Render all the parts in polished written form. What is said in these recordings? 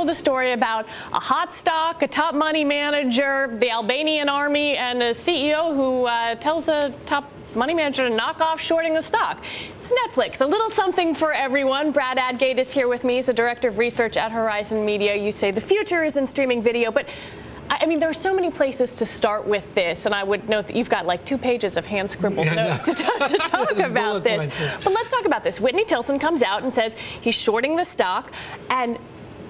the story about a hot stock, a top money manager, the Albanian army, and a CEO who tells a top money manager to knock off shorting the stock. It's Netflix, a little something for everyone. Brad Adgate is here with me. He's the director of research at Horizon Media. You say the future is in streaming video, but I mean, there are so many places to start with this, and I would note that you've got like 2 pages of hand-scribbled notes to talk about this. But let's talk about this. Whitney Tilson comes out and says he's shorting the stock, and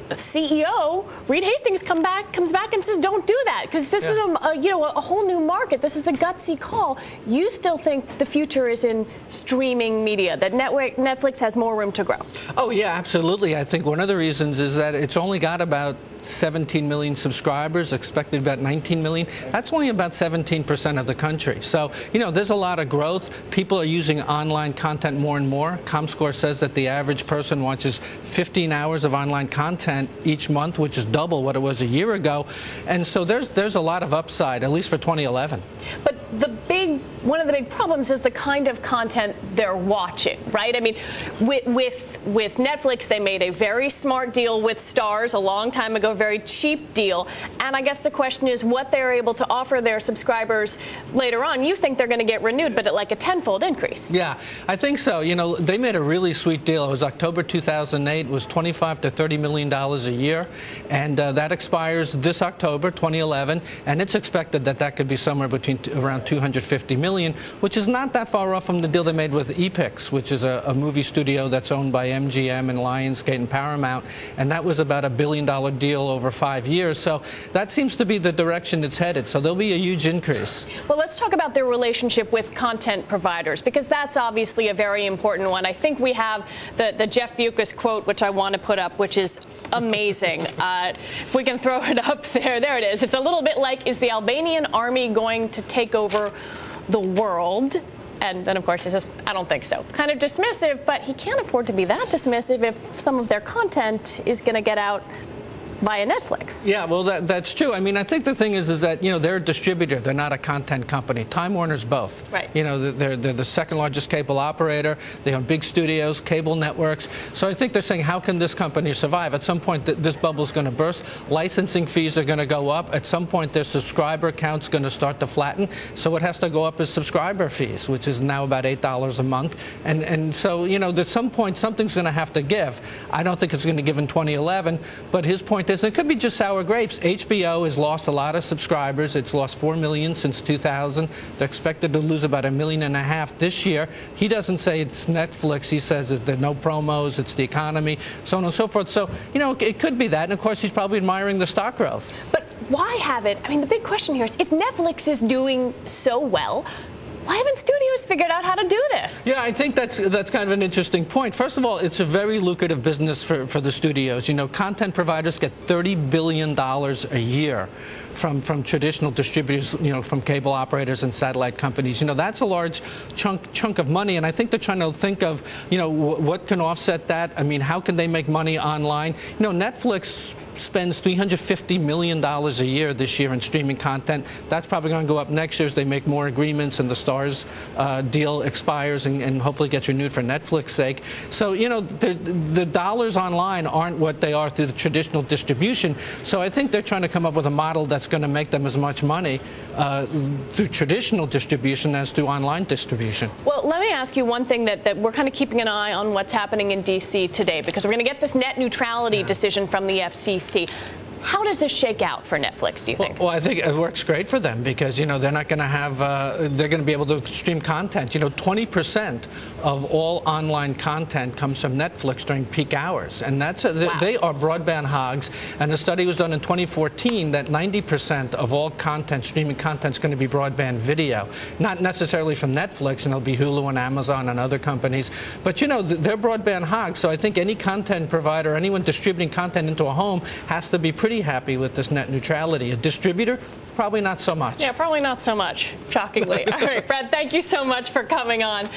the CEO, Reed Hastings, comes back and says, don't do that, because this is a whole new market. This is a gutsy call. You still think the future is in streaming media, that Netflix has more room to grow? Oh, yeah, absolutely. I think one of the reasons is that it's only got about 17 million subscribers, expected about 19 million. That's only about 17% of the country. So, you know, there's a lot of growth. People are using online content more and more. ComScore says that the average person watches 15 hours of online content each month, which is double what it was a year ago. And so there's a lot of upside, at least for 2011. But one of the big problems is the kind of content they're watching, right? I mean, with Netflix, they made a very smart deal with Starz a long time ago, a very cheap deal. And I guess the question is what they're able to offer their subscribers later on. You think they're going to get renewed, but at like a tenfold increase. Yeah, I think so. You know, they made a really sweet deal. It was October 2008. It was $25 to $30 million a year. And that expires this October, 2011. And it's expected that that could be somewhere between around $250 million, which is not that far off from the deal they made with Epix, which is a movie studio that's owned by MGM and Lionsgate and Paramount, and that was about $1 billion deal over 5 years. So that seems to be the direction it's headed. So there'll be a huge increase. Well, let's talk about their relationship with content providers, because that's obviously a very important one. I think we have the Jeff Bewkes quote, which I want to put up, which is amazing. If we can throw it up there, there it is. It's a little bit like, is the Albanian army going to take over the world? And then, of course, he says, I don't think so. Kind of dismissive, but he can't afford to be that dismissive if some of their content is going to get out via Netflix. Yeah, well, that's true. I mean, I think the thing is that, you know, they're a distributor. They're not a content company. Time Warner's both. Right. You know, they're the second largest cable operator. They own big studios, cable networks. So I think they're saying, how can this company survive? At some point, this bubble's going to burst. Licensing fees are going to go up. At some point, their subscriber count's going to start to flatten. So what has to go up is subscriber fees, which is now about $8 a month. And so, you know, at some point, something's going to have to give. I don't think it's going to give in 2011, but his point is it could be just sour grapes. HBO has lost a lot of subscribers. It's lost 4 million since 2000. They're expected to lose about 1.5 million this year. He doesn't say it's Netflix. He says there are no promos, it's the economy, so on and so forth. So, you know, it could be that. And, of course, he's probably admiring the stock growth. But why have it? I mean, the big question here is if Netflix is doing so well, why haven't studios figured out how to do this? Yeah, I think that's kind of an interesting point. First of all, it's a very lucrative business for the studios. You know, content providers get $30 billion a year from traditional distributors, you know, from cable operators and satellite companies. You know, that's a large chunk of money, and I think they're trying to think of, you know, what can offset that. I mean, how can they make money online? You know, Netflix spends $350 million a year this year in streaming content. That's probably going to go up next year as they make more agreements and the Starz deal expires and hopefully gets renewed for Netflix's sake. So, you know, the dollars online aren't what they are through the traditional distribution. So I think they're trying to come up with a model that's going to make them as much money through traditional distribution as through online distribution. Well, let me ask you one thing that we're kind of keeping an eye on what's happening in D.C. today, because we're going to get this net neutrality decision from the FCC. How does this shake out for Netflix, do you think? Well, I think it works great for them because, you know, they're not going to have, they're going to be able to stream content. You know, 20% of all online content comes from Netflix during peak hours. And that's, wow. They are broadband hogs. And a study was done in 2014 that 90% of all content, streaming content, is going to be broadband video. Not necessarily from Netflix, and it'll be Hulu and Amazon and other companies. But, you know, they're broadband hogs. So I think any content provider, anyone distributing content into a home has to be pretty happy with this net neutrality. A distributor, probably not so much. Yeah, probably not so much, shockingly. All right, Brad, thank you so much for coming on.